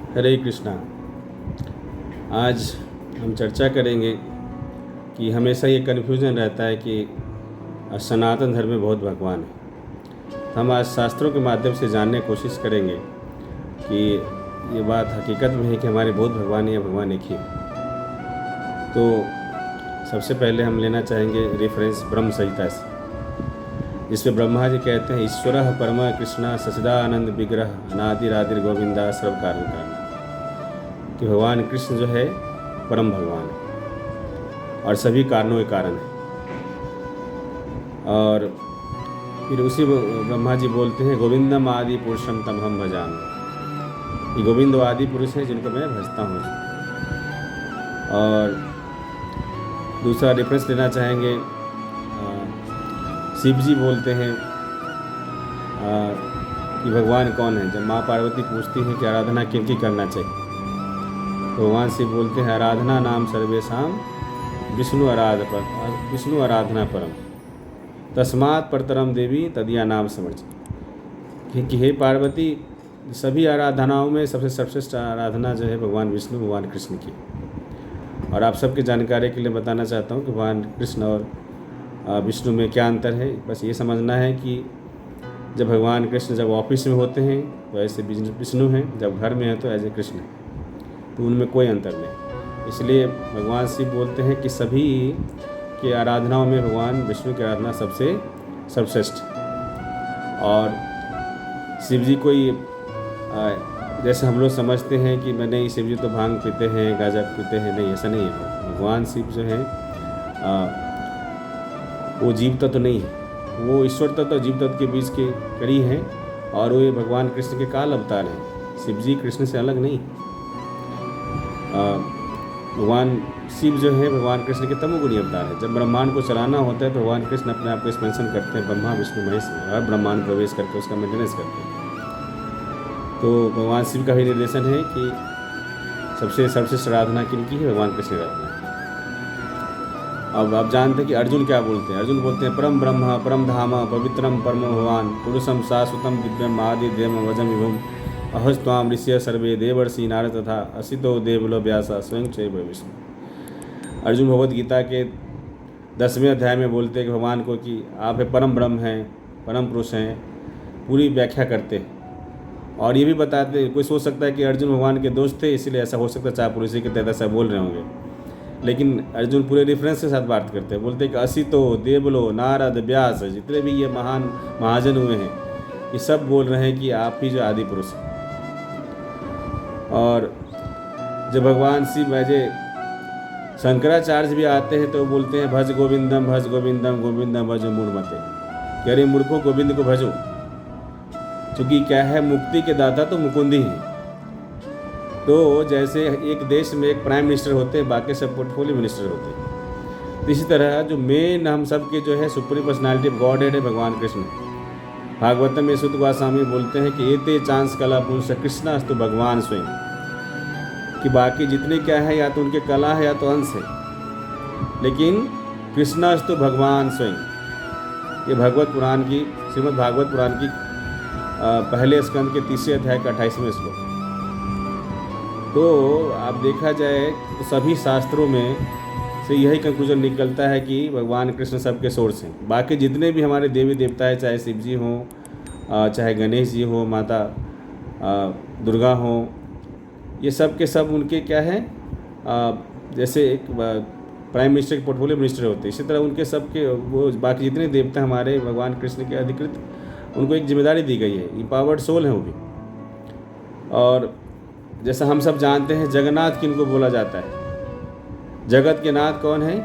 हरे कृष्णा। आज हम चर्चा करेंगे कि हमेशा ये कन्फ्यूज़न रहता है कि सनातन धर्म में बहुत भगवान है। हम आज शास्त्रों के माध्यम से जानने की कोशिश करेंगे कि ये बात हकीकत में है कि हमारे बहुत भगवान या भगवान एक ही है। तो सबसे पहले हम लेना चाहेंगे रेफरेंस ब्रह्म संहिता से, जिसमें ब्रह्मा जी कहते हैं ईश्वरः परम कृष्णा सचिदानंद विग्रह अनादिरादिर गोविंदा सर्व कारण कारण, कि भगवान कृष्ण जो है परम भगवान है और सभी कारणों के कारण है। और फिर उसी ब्रह्मा जी बोलते हैं गोविंदम आदि पुरुषम तम हम भजामि। ये गोविंद आदि पुरुष है जिनको मैं भजता हूँ। और दूसरा रेफरेंस लेना चाहेंगे, शिव जी बोलते हैं कि भगवान कौन है। जब माँ पार्वती पूछती हैं कि आराधना किनकी करना चाहिए, तो भगवान शिव बोलते हैं आराधना नाम सर्वेशाम विष्णु आराधना परम तस्मात् परतरम देवी तदिया नाम समर्च। कि हे पार्वती, सभी आराधनाओं में सबसे सर्वश्रेष्ठ आराधना जो है भगवान विष्णु भगवान कृष्ण की। और आप सबकी जानकारी के लिए बताना चाहता हूँ कि भगवान कृष्ण और विष्णु में क्या अंतर है। बस ये समझना है कि जब भगवान कृष्ण जब ऑफिस में होते हैं तो ऐसे विष्णु हैं, जब घर में हैं तो ऐसे कृष्ण हैं, तो उनमें कोई अंतर नहीं। इसलिए भगवान शिव बोलते हैं कि सभी के आराधनाओं में भगवान विष्णु की आराधना सबसे सर्वश्रेष्ठ। और शिव जी कोई जैसे हम लोग समझते हैं कि नहीं शिव जी तो भांग पीते हैं, गांजा पीते हैं, नहीं, ऐसा नहीं है। भगवान शिव जो है वो जीव तत्व तो नहीं है, वो ईश्वर तत्व और जीव तत्व के बीच के कड़ी हैं। और वो ये भगवान कृष्ण के काल अवतार हैं। शिव जी कृष्ण से अलग नहीं। भगवान शिव जो है भगवान कृष्ण के तमोगुणी अवतार है। जब ब्रह्मांड को चलाना होता है तो भगवान कृष्ण अपने आप को एक्सपेंशन करते हैं, ब्रह्मा विष्णु महेश में, और ब्रह्मांड प्रवेश करके उसका मेंटेनेंस करते हैं। तो भगवान शिव का भी निर्देशन है कि सबसे सर्वश्रेष्ठ आराधना किनकी है, भगवान कृष्ण की आराधना। अब आप जानते हैं कि अर्जुन क्या बोलते हैं। अर्जुन बोलते हैं परम ब्रह्म परम धाम पवित्रम परम भगवान पुरुषम शाश्वतम दिव्यम आदि देव वजम विभुम अहस्वाम ऋषि सर्वे देवर्षि नारद तथा असितो देवलो व्यासा स्वयं चैव विष्णु। अर्जुन भगवद गीता के 10वें अध्याय में बोलते हैं कि भगवान को कि आप है परम ब्रह्म हैं, परम पुरुष हैं, पूरी व्याख्या करते हैं। और ये भी बताते हैं, कोई सोच सकता है कि अर्जुन भगवान के दोस्त थे इसलिए ऐसा हो सकता है, चाहे पुरुष के तहत ऐसा बोल रहे होंगे, लेकिन अर्जुन पूरे रेफरेंस के साथ बात करते हैं। बोलते हैं कि असितो देवलो नारद व्यास, जितने भी ये महान महाजन हुए हैं, ये सब बोल रहे हैं कि आप ही जो आदि पुरुष हैं। और जब भगवान शिव अजय शंकराचार्य भी आते हैं तो बोलते हैं भज गोविंदम गोविंदम भज मूढ़मते, कि अरे मूर्खों गोविंद को भजो, क्योंकि क्या है मुक्ति के दाता तो मुकुंद ही है। तो जैसे एक देश में एक प्राइम मिनिस्टर होते हैं, बाकी सब पोर्टफोलियो मिनिस्टर होते हैं, तो इसी तरह जो मेन हम सब के जो है सुप्रीम पर्सनालिटी ऑफ गॉड है भगवान कृष्ण। भागवतम में सुत गोस्वामी बोलते हैं कि एते चांस कला पुरुष कृष्णास्तु भगवान स्वयं, कि बाकी जितने क्या है या तो उनके कला है या तो अंश है, लेकिन कृष्णास्तु भगवान स्वयं। ये भगवत पुराण की श्रीमद् भागवत पुराण की पहले स्कंद के 3 अध्याय का 28वें श्लोक। तो आप देखा जाए तो सभी शास्त्रों में से यही कंक्लूजन निकलता है कि भगवान कृष्ण सबके सोर्स हैं। बाकी जितने भी हमारे देवी देवता हैं, चाहे शिव जी हों, चाहे गणेश जी हो, माता दुर्गा हो, ये सब के सब उनके क्या है, जैसे एक प्राइम मिनिस्टर के पोर्टफोलियो मिनिस्टर होते हैं, इसी तरह उनके सब के वो बाकी जितने देवता हमारे भगवान कृष्ण के अधिकृत, उनको एक जिम्मेदारी दी गई है, इम्पावर्ड सोल है वो भी। और जैसा हम सब जानते हैं जगन्नाथ किनको बोला जाता है, जगत के नाथ कौन है,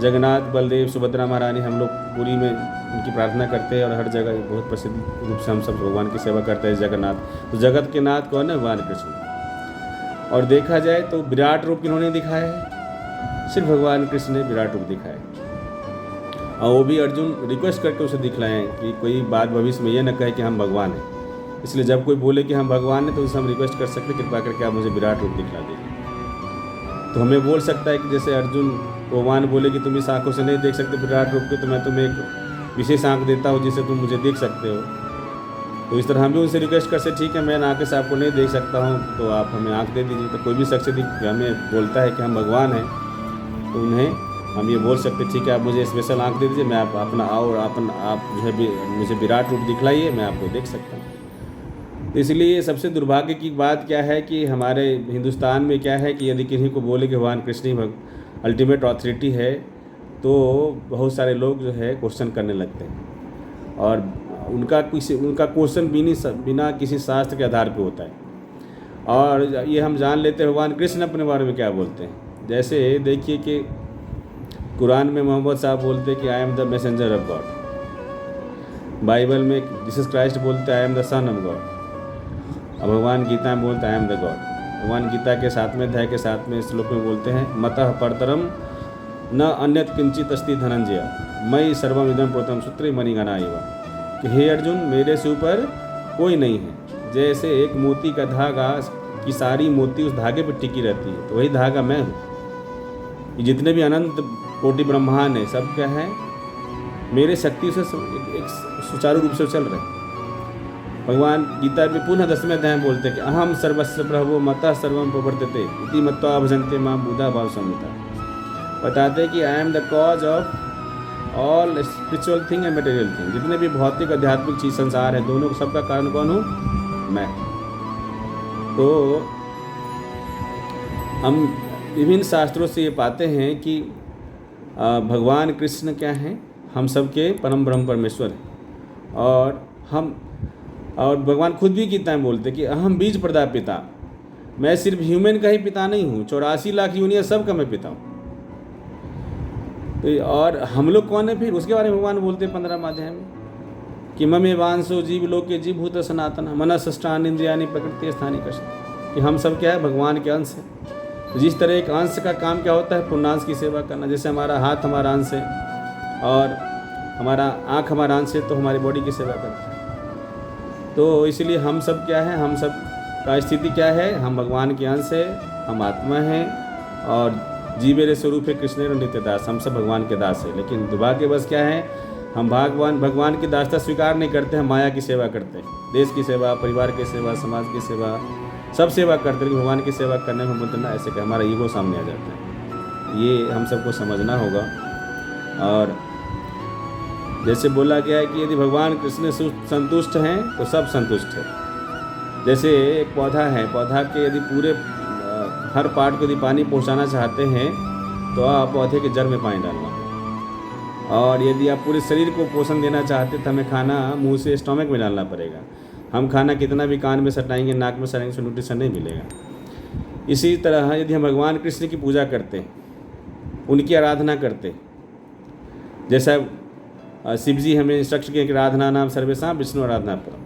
जगन्नाथ बलदेव सुभद्रा महारानी। हम लोग पूरी में उनकी प्रार्थना करते हैं और हर जगह बहुत प्रसिद्ध रूप से हम सब भगवान की सेवा करते हैं जगन्नाथ। तो जगत के नाथ कौन है, भगवान कृष्ण। और देखा जाए तो विराट रूप किन्होंने दिखाया है, सिर्फ भगवान कृष्ण ने विराट रूप दिखाया है। और वो भी अर्जुन रिक्वेस्ट करके उसे दिखलाएं कि कोई बात भविष्य में ये न कहे कि हम भगवान हैं। इसलिए जब कोई बोले कि हम भगवान हैं तो उससे हम रिक्वेस्ट कर सकते कृपा करके आप मुझे विराट रूप दिखला दीजिए। तो हमें बोल सकता है कि जैसे अर्जुन भगवान बोले कि तुम इस आँखों से नहीं देख सकते विराट रूप को, तो मैं तुम्हें एक विशेष आँख देता हूँ जिससे तुम मुझे देख सकते हो। तो इस तरह हम भी उनसे रिक्वेस्ट कर सकते, ठीक है मैं आँखें से आपको नहीं देख सकता हूँ तो आप हमें आँख दे दीजिए। तो कोई भी शख्स यदि हमें बोलता है कि हम भगवान हैं तो उन्हें हम ये बोल सकते, ठीक है आप मुझे स्पेशल आँख दे दीजिए, मैं आप अपना और आप जो है मुझे विराट रूप दिखलाइए, मैं आपको देख सकता हूँ। तो इसलिए सबसे दुर्भाग्य की बात क्या है कि हमारे हिंदुस्तान में क्या है कि यदि किसी को बोले कि भगवान कृष्ण ही अल्टीमेट ऑथोरिटी है तो बहुत सारे लोग जो है क्वेश्चन करने लगते हैं, और उनका क्वेश्चन बिना किसी शास्त्र के आधार पे होता है। और ये हम जान लेते हैं भगवान कृष्ण अपने बारे में क्या बोलते हैं। जैसे देखिए कि कुरान में मोहम्मद साहब बोलते हैं कि I am the messenger of God, Bible में जीसस क्राइस्ट बोलते हैं I am the son of God, और भगवान गीता में बोलते हैं आई एम द गॉड। भगवान गीता के 7वें अध्याय के 7वें श्लोक में बोलते हैं मतः परतरम न अन्यत किंचित अस्ति धनंजय मयि सर्वम इदं प्रोतम सूत्रे मणिगणा एव, कि हे अर्जुन मेरे से ऊपर कोई नहीं है। जैसे एक मोती का धागा की सारी मोती उस धागे पर टिकी रहती है, तो वही धागा मैं हूँ। ये जितने भी अनंत कोटि ब्रह्मांड है सब क्या है मेरे शक्ति से एक सुचारू रूप से चल रहे हैं। भगवान गीता में पुनः 10वें अध्याय में बोलते हैं कि अहम सर्वस्व प्रभो मतः सर्वम प्रवर्तते इति मत्वा भजन्ते मां बुधा भाव संहिता। बताते हैं कि I am the cause of all spiritual thing and material thing, जितने भी भौतिक आध्यात्मिक चीज संसार है दोनों सबका कारण कौन हूँ मैं। तो हम विभिन्न शास्त्रों से ये पाते हैं कि भगवान कृष्ण क्या हैं, हम सबके परम ब्रह्म परमेश्वर हैं। और भगवान खुद भी गीता में बोलते कि अहम बीज प्रदा पिता, मैं सिर्फ ह्यूमन का ही पिता नहीं हूँ, 84 लाख यूनियन सबका मैं पिता हूँ। तो और हम लोग कौन है फिर, उसके बारे में भगवान बोलते हैं 15वें अध्याय में कि ममे वांसो जीव लोके जीव भूत सनातन मनसष्टान इंद्रियानि प्रकृति स्थानीय कष्ट, कि हम सब क्या है भगवान के अंश है। तो जिस तरह एक अंश का काम क्या होता है पूर्णांश की सेवा करना, जैसे हमारा हाथ हमारा अंश है और हमारा आँख हमारा अंश है तो हमारी बॉडी की सेवा करता है। तो इसलिए हम सब क्या है, हम सब का स्थिति क्या है, हम भगवान के अंश है, हम आत्मा हैं और जीवेरे स्वरूप है कृष्ण नित्य दास, हम सब भगवान के दास है। लेकिन दुर्भाग्यवश क्या है हम भगवान की दासता स्वीकार नहीं करते, हम माया की सेवा करते हैं, देश की सेवा, परिवार की सेवा, समाज की सेवा, सब सेवा करते हैं। भगवान की सेवा करने में मतलब ना ऐसे कि हमारा ईगो सामने आ जाता है, ये हम सबको समझना होगा। और जैसे बोला गया है कि यदि भगवान कृष्ण संतुष्ट हैं तो सब संतुष्ट है। जैसे एक पौधा है, पौधा के यदि पूरे हर पार्ट को यदि पानी पहुंचाना चाहते हैं तो आप पौधे के जड़ में पानी डालना, और यदि आप पूरे शरीर को पोषण देना चाहते तो हमें खाना मुंह से स्टोमक में डालना पड़ेगा। हम खाना कितना भी कान में सटाएंगे, नाक में सटाएंगे, तो न्यूट्रिशन नहीं मिलेगा। इसी तरह यदि हम भगवान कृष्ण की पूजा करते हैं, उनकी आराधना करते हैं, जैसा शिव जी हमें इंस्ट्रक्ट किए कि आराधना नाम सर्वेशा विष्णु आराधना पर,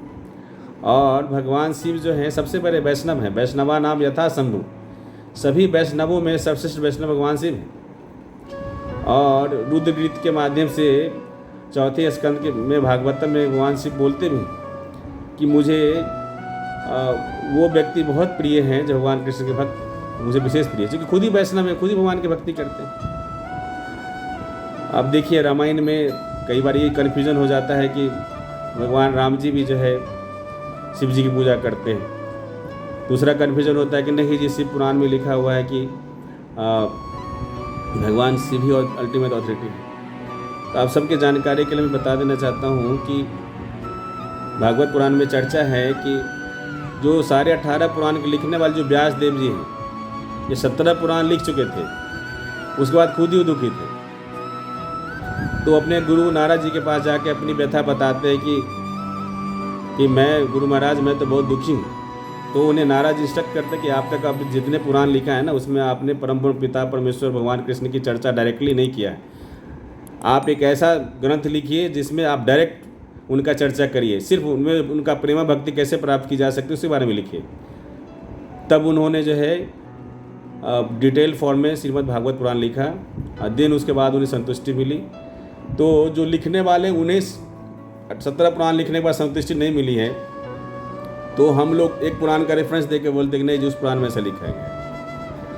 और भगवान शिव जो हैं सबसे बड़े वैष्णव हैं, वैष्णवा नाम यथा शंभु, सभी वैष्णवों में सर्वश्रेष्ठ वैष्णव भगवान शिव हैं। और रुद्र गीत के माध्यम से 4थे स्कंद के में भागवतम में भगवान शिव बोलते भी कि मुझे वो व्यक्ति बहुत प्रिय हैं जो भगवान कृष्ण के भक्त मुझे विशेष प्रिय, क्योंकि खुद ही वैष्णव है, खुद ही भगवान की भक्ति करते हैं। अब देखिए रामायण में कई बार ये कन्फ्यूजन हो जाता है कि भगवान राम जी भी जो है शिव जी की पूजा करते हैं। दूसरा कन्फ्यूजन होता है कि नहीं जी शिव पुराण में लिखा हुआ है कि भगवान शिव ही और अल्टीमेट ऑथोरिटी है। तो आप सबके जानकारी के लिए मैं बता देना चाहता हूँ कि भागवत पुराण में चर्चा है कि जो सारे 18 पुराण के लिखने वाले जो व्यास देव जी हैं, ये 17 पुराण लिख चुके थे, उसके बाद खुद ही दुखी थे। तो अपने गुरु नारद जी के पास जाके अपनी व्यथा बताते हैं कि मैं गुरु महाराज मैं तो बहुत दुखी हूँ। तो उन्हें नारद जी इंस्ट्रक्ट करते कि आप तक अब जितने पुराण लिखा है ना उसमें आपने परम पिता परमेश्वर भगवान कृष्ण की चर्चा डायरेक्टली नहीं किया है। आप एक ऐसा ग्रंथ लिखिए जिसमें आप डायरेक्ट उनका चर्चा करिए, सिर्फ उनमें उनका प्रेमा भक्ति कैसे प्राप्त की जा सकती है उसके बारे में लिखिए। तब उन्होंने जो है डिटेल फॉर्म में श्रीमद् भागवत पुराण लिखा, दिन उसके बाद उन्हें संतुष्टि मिली। तो जो लिखने वाले उन्हें 17 पुराण लिखने के बाद संतुष्टि नहीं मिली है, तो हम लोग एक पुराण का रेफरेंस देके बोलते कि नहीं जो उस पुराण में ऐसा लिखा है।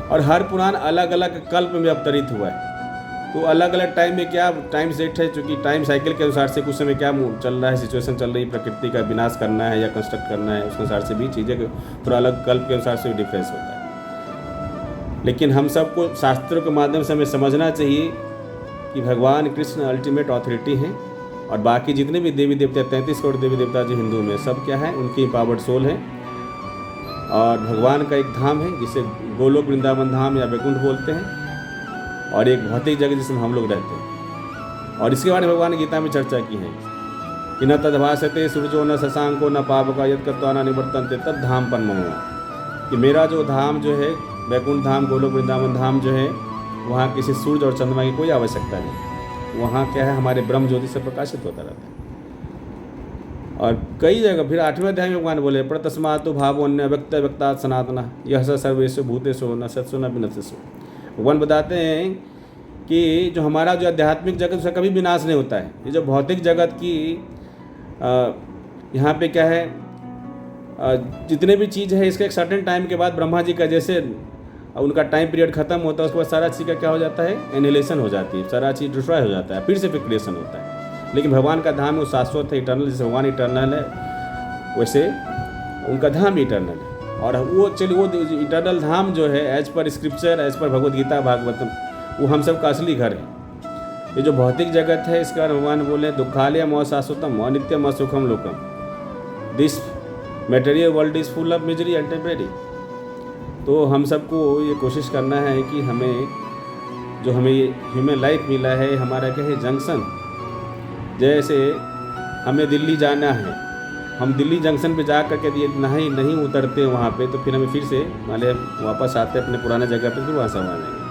और हर पुराण अलग अलग कल्प में अवतरित हुआ है। तो अलग अलग टाइम में क्या टाइम सेट है, चूँकि टाइम साइकिल के अनुसार से कुछ समय क्या चल रहा है, सिचुएशन चल रही है, प्रकृति का विनाश करना है या कंस्ट्रक्ट करना है, उसके अनुसार से भी चीज़ें थोड़ा अलग कल्प के अनुसार से भी डिफरेंस होता है। लेकिन हम सबको शास्त्रों के माध्यम से हमें समझना चाहिए कि भगवान कृष्ण अल्टीमेट ऑथोरिटी हैं और बाकी जितने भी देवी देवता 33 करोड़ देवी देवता जो हिंदू में सब क्या है, उनकी एम्पावर्ड सोल है। और भगवान का एक धाम है जिसे गोलोक वृंदावन धाम या वैकुंठ बोलते हैं, और एक भौतिक जगह जिसमें हम लोग रहते हैं। और इसके बारे में भगवान ने गीता में चर्चा की है कि न तद्भासते सूर्यो न शशांको न पावका यद कृत्वा न निवर्तन्ते तद धाम पर मम, कि मेरा जो धाम जो है वैकुंठ धाम गोलोक वृंदावन धाम जो है, वहाँ किसी सूर्य और चंद्रमा की कोई आवश्यकता नहीं। वहाँ क्या है, हमारे ब्रह्म ज्योति से प्रकाशित होता रहता है। और कई जगह फिर 8वें अध्याय में भगवान बोले प्रतस्मातु भावोन्य व्यक्त व्यक्तात् सनातना यह स सर्वेषु भूतेषु न सत्सु न विनश्यसु। भगवान बताते हैं कि जो हमारा जो आध्यात्मिक जगत उसका कभी विनाश नहीं होता है। ये जो भौतिक जगत की यहाँ पे क्या है, जितने भी चीज़ है इसका एक सर्टेन टाइम के बाद ब्रह्मा जी का जैसे उनका टाइम पीरियड खत्म होता है, उसके बाद सारा चीज़ का क्या हो जाता है, एनिहिलेशन हो जाती है, सारा चीज़ डिस्ट्रॉय हो जाता है, फिर से क्रिएशन होता है। लेकिन भगवान का धाम वो शाश्वत है, इटर्नल। जैसे भगवान इटर्नल है वैसे उनका धाम इटर्नल है। और वो चलिए वो इटर्नल धाम जो है as per scripture, as per Bhagavad Gita Bhagavatam, वो हम सब का असली घर है। ये जो भौतिक जगत है इसका भगवान बोले दुखालय मो शाश्वतम अनित्यम असुखम लोकम, this material world is full of misery and temporary. तो हम सबको ये कोशिश करना है कि हमें ये ह्यूमन लाइफ मिला है, हमारा क्या है जंक्शन। जैसे हमें दिल्ली जाना है, हम दिल्ली जंक्शन पे जा करके नहीं उतरते वहाँ पे, तो फिर हमें फिर से माले वापस आते अपने पुराने जगह पे, फिर वहाँ से आ जाएंगे।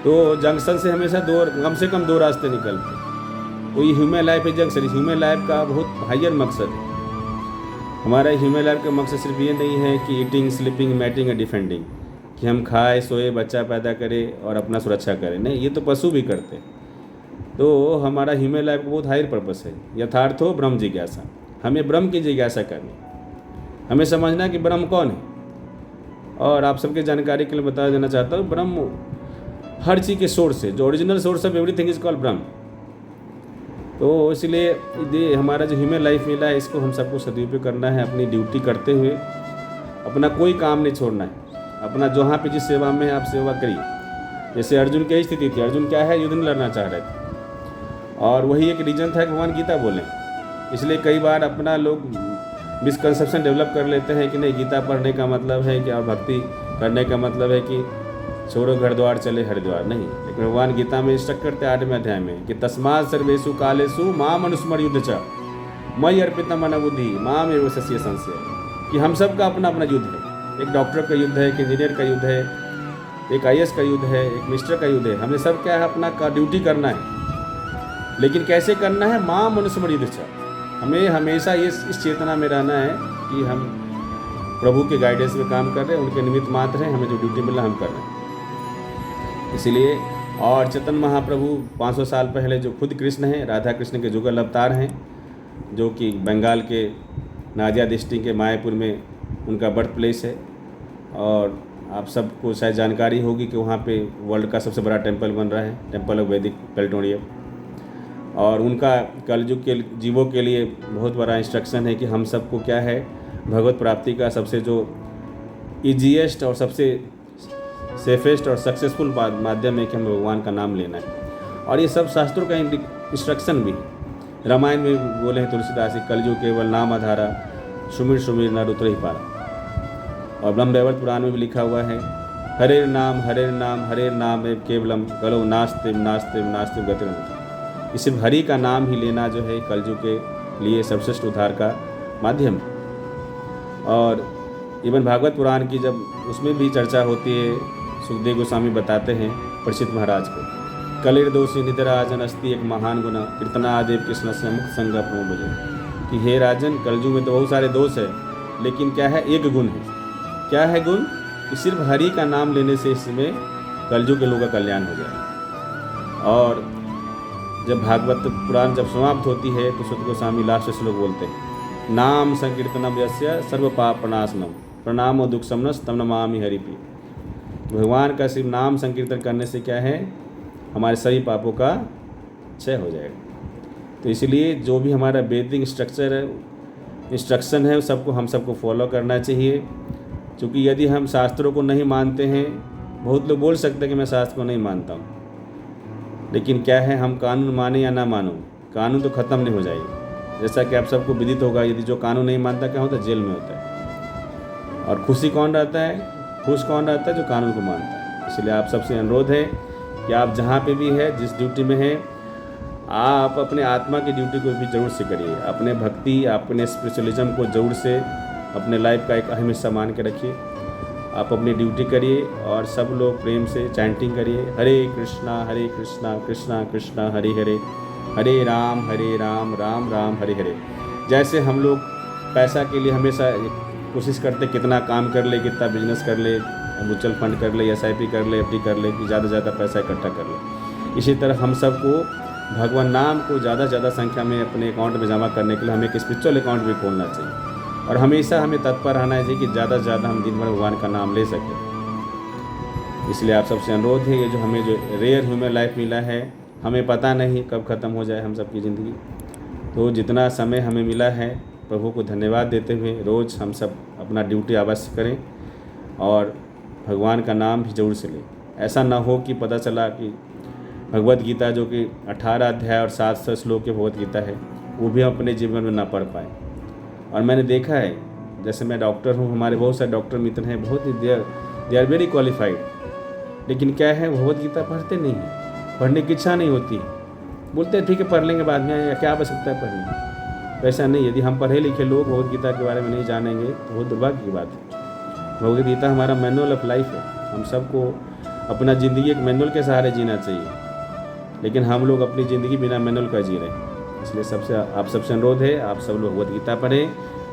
तो जंक्शन से हमेशा कम से कम 2 रास्ते निकलते। तो ये ह्यूमन लाइफ है जंक्शन। ह्यूमन लाइफ का बहुत हायर मकसद है। हमारा ह्यूमन लाइफ का मकसद सिर्फ ये नहीं है कि eating sleeping mating and defending, कि हम खाए सोए बच्चा पैदा करें और अपना सुरक्षा करें। नहीं, ये तो पशु भी करते। तो हमारा ह्यूमन लाइफ का बहुत हायर पर्पस है। यथार्थ हो ब्रह्म जिज्ञासा, हमें ब्रह्म की जिज्ञासा करनी, हमें समझना कि ब्रह्म कौन है। और आप सबके जानकारी के लिए बता देना चाहता हूँ, ब्रह्म हर चीज़ के सोर्स है, जो original source of everything is called ब्रह्म। तो इसलिए ये हमारा जो ह्यूमन लाइफ मिला है इसको हम सबको सदुपयोग करना है, अपनी ड्यूटी करते हुए अपना कोई काम नहीं छोड़ना है। अपना जहाँ पे जिस सेवा में है आप सेवा करिए। जैसे अर्जुन की स्थिति थी, अर्जुन क्या है, युद्ध नहीं लड़ना चाह रहे थे, और वही एक रीजन था कि भगवान गीता बोले। इसलिए कई बार अपना लोग मिसकंसेप्शन डेवलप कर लेते हैं कि नहीं, गीता पढ़ने का मतलब है कि और भक्ति करने का मतलब है कि छोड़ो घर द्वार चले हरिद्वार। नहीं, लेकिन भगवान गीता में इंस्ट्रक्ट करते 8वें अध्याय में कि तस्मात् सर्वेषु कालेषु माम अनुस्मर युद्ध च मयि अर्पिता मन बुद्धि माम एव शस्य संशय, कि हम सब का अपना अपना युद्ध है। एक डॉक्टर का युद्ध है, एक इंजीनियर का युद्ध है, एक IAS का युद्ध है, एक मिनिस्टर का युद्ध है। हमें सब क्या है, अपना का ड्यूटी करना है। लेकिन कैसे करना है, माम अनुस्मर युद्ध च, हमें हमेशा इस चेतना में रहना है कि हम प्रभु के गाइडेंस में काम कर रहे हैं, उनके निमित्त मात्र हैं, हमें जो ड्यूटी मिला हम कर रहे हैं। इसीलिए और चैतन्य महाप्रभु 500 साल पहले जो खुद कृष्ण हैं, राधा कृष्ण के जुगल अवतार हैं, जो कि बंगाल के नादिया डिस्ट्रिक्ट के मायापुर में उनका बर्थ प्लेस है। और आप सबको शायद जानकारी होगी कि वहाँ पे वर्ल्ड का सबसे बड़ा टेम्पल बन रहा है, टेम्पल ऑफ वैदिक पेल्टोनियम। और उनका कलयुग के जीवों के लिए बहुत बड़ा इंस्ट्रक्शन है कि हम सबको क्या है, भगवत प्राप्ति का सबसे जो ईजीएस्ट और सबसे सेफेस्ट और सक्सेसफुल माध्यम है कि हमें भगवान का नाम लेना है। और ये सब शास्त्रों का इंस्ट्रक्शन भी है। रामायण में बोले हैं तुलसीदास जी, कलयुग केवल नाम आधारा सुमिर सुमिर नर उतर ही पारा। और ब्रह्मवैवर्त पुराण में भी लिखा हुआ है, हरे नाम एव केवलम कलो नास्तिम नास्तिम नास्तिम गतिरमति। इस हरि का नाम ही लेना जो है कलयुग के लिए सर्वश्रेष्ठ उद्धार का माध्यम है। और इवन भागवत पुराण की जब उसमें भी चर्चा होती है, सुखदेव गोस्वामी बताते हैं परीक्षित महाराज को, कलिर दोषी निधराजन अस्ति एक महान गुना कीर्तना आदेव कृष्ण से मुक्त संग प्रमोद, कि हे राजन, कलयुग में तो बहुत सारे दोष है, लेकिन क्या है, एक गुण है। क्या है गुण? कि सिर्फ हरि का नाम लेने से इसमें कलयुग के लोगों का कल्याण हो जाएगा। और जब भागवत पुराण जब समाप्त होती है तो सुखदेव गोस्वामी लास्ट श्लोक बोलते हैं, नाम संकीर्तनम यस्य सर्व पाप प्रणाशनम प्रणामो दुख समनस तम नमामि हरिप्रिय। भगवान का सिर्फ नाम संकीर्तन करने से क्या है, हमारे सभी पापों का क्षय हो जाएगा। तो इसलिए जो भी हमारा बेसिक इंस्ट्रक्शन है सबको हम सबको फॉलो करना चाहिए। क्योंकि यदि हम शास्त्रों को नहीं मानते हैं, बहुत लोग बोल सकते हैं कि मैं शास्त्र को नहीं मानता हूँ, लेकिन क्या है, हम कानून माने या ना मानो, कानून तो ख़त्म नहीं हो जाएगी। जैसा कि आप सबको विदित होगा, यदि जो कानून नहीं मानता क्या होता है, जेल में होता है। और खुशी कौन रहता है, खुश कौन रहता है, जो कानून को मानता है। इसलिए आप सबसे अनुरोध है कि आप जहाँ पे भी है, जिस ड्यूटी में है, आप अपने आत्मा की ड्यूटी को भी ज़रूर से करिए। अपने भक्ति, अपने स्पिरिचुअलिज्म को ज़रूर से अपने लाइफ का एक अहम हिस्सा मान के रखिए। आप अपनी ड्यूटी करिए और सब लोग प्रेम से चैंटिंग करिए, हरे कृष्णा कृष्णा कृष्णा हरे हरे, हरे राम राम राम हरे हरे। जैसे हम लोग पैसा के लिए हमेशा कोशिश करते कितना काम कर ले, कितना बिजनेस कर ले, म्यूचुअल फंड कर ले, SIP कर ले, FD कर ले, कि ज़्यादा से ज़्यादा पैसा इकट्ठा कर ले। इसी तरह हम सबको भगवान नाम को ज़्यादा से ज़्यादा संख्या में अपने अकाउंट में जमा करने के लिए हमें एक स्पिरिचुअल अकाउंट भी खोलना चाहिए। और हमेशा हमें तत्पर रहना चाहिए कि ज़्यादा से ज़्यादा हम दिन भर भगवान का नाम ले सकें। इसलिए आप सबसे अनुरोध है, ये जो हमें जो रेयर ह्यूमन लाइफ मिला है, हमें पता नहीं कब ख़त्म हो जाए हम सबकी ज़िंदगी। तो जितना समय हमें मिला है, प्रभु को धन्यवाद देते हुए रोज़ हम सब अपना ड्यूटी अवश्य करें और भगवान का नाम भी जरूर से लें। ऐसा ना हो कि पता चला कि भगवद गीता, जो कि 18 अध्याय और 700 श्लोक की भगवद गीता है, वो भी हम अपने जीवन में ना पढ़ पाए। और मैंने देखा है, जैसे मैं डॉक्टर हूँ, हमारे बहुत सारे डॉक्टर मित्र हैं, बहुत ही दे आर वेरी क्वालिफाइड, लेकिन क्या है, भगवद गीता पढ़ते नहीं हैं, पढ़ने की इच्छा नहीं होती। बोलते हैं ठीक है पढ़ लेंगे बाद में, या क्या आवश्यकता है पढ़ने। वैसा नहीं, यदि हम पढ़े लिखे लोग भगवद गीता के बारे में नहीं जानेंगे तो बहुत दुर्भाग्य की बात है। भगवद गीता हमारा मैनुअल ऑफ लाइफ है। हम सबको अपना ज़िंदगी एक मैनुअल के सहारे जीना चाहिए, लेकिन हम लोग अपनी ज़िंदगी बिना मैनुअल का जी रहे हैं। इसलिए आप सबसे अनुरोध है, आप सब लोग भगवद गीता पढ़ें,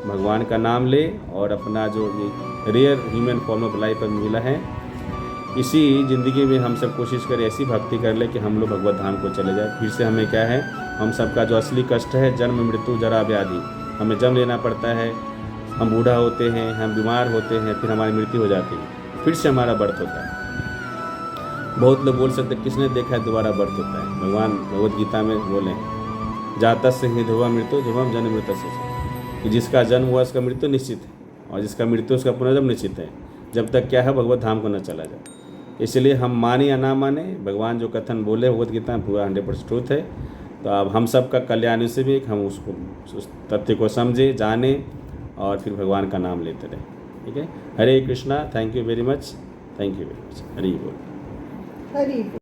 भगवान का नाम लें और अपना जो ये rare human form of life हमें मिला है, इसी ज़िंदगी में हम सब कोशिश करें, ऐसी भक्ति कर ले कि हम लोग भगवत धाम को चले जाए। फिर से हमें क्या है, हम सबका जो असली कष्ट है, जन्म मृत्यु जरा व्याधि, हमें जन्म लेना पड़ता है, हम बूढ़ा होते हैं, हम बीमार होते हैं, फिर हमारी मृत्यु हो जाती है, फिर से हमारा बर्थ होता है। बहुत लोग बोल सकते किसने देखा है दोबारा बर्थ होता है। भगवान भगवद गीता में बोले, जातस्य ही ध्रुवम मृत्यु ध्रुवम जन्म मृतस्य, कि जिसका जन्म हुआ उसका मृत्यु निश्चित है, और जिसका मृत्यु उसका पुनर्जन्म निश्चित है, जब तक क्या है भगवत धाम को न चला जाए। इसलिए हम माने या ना माने, भगवान जो कथन बोले भगवद गीता में पूरा 100% ट्रूथ है। तो अब हम सब का कल्याण से भी हम उसको, उस तथ्य को समझे, जाने और फिर भगवान का नाम लेते रहे। ठीक है, Hare Krishna, thank you very much, thank you very much, Hari बोल।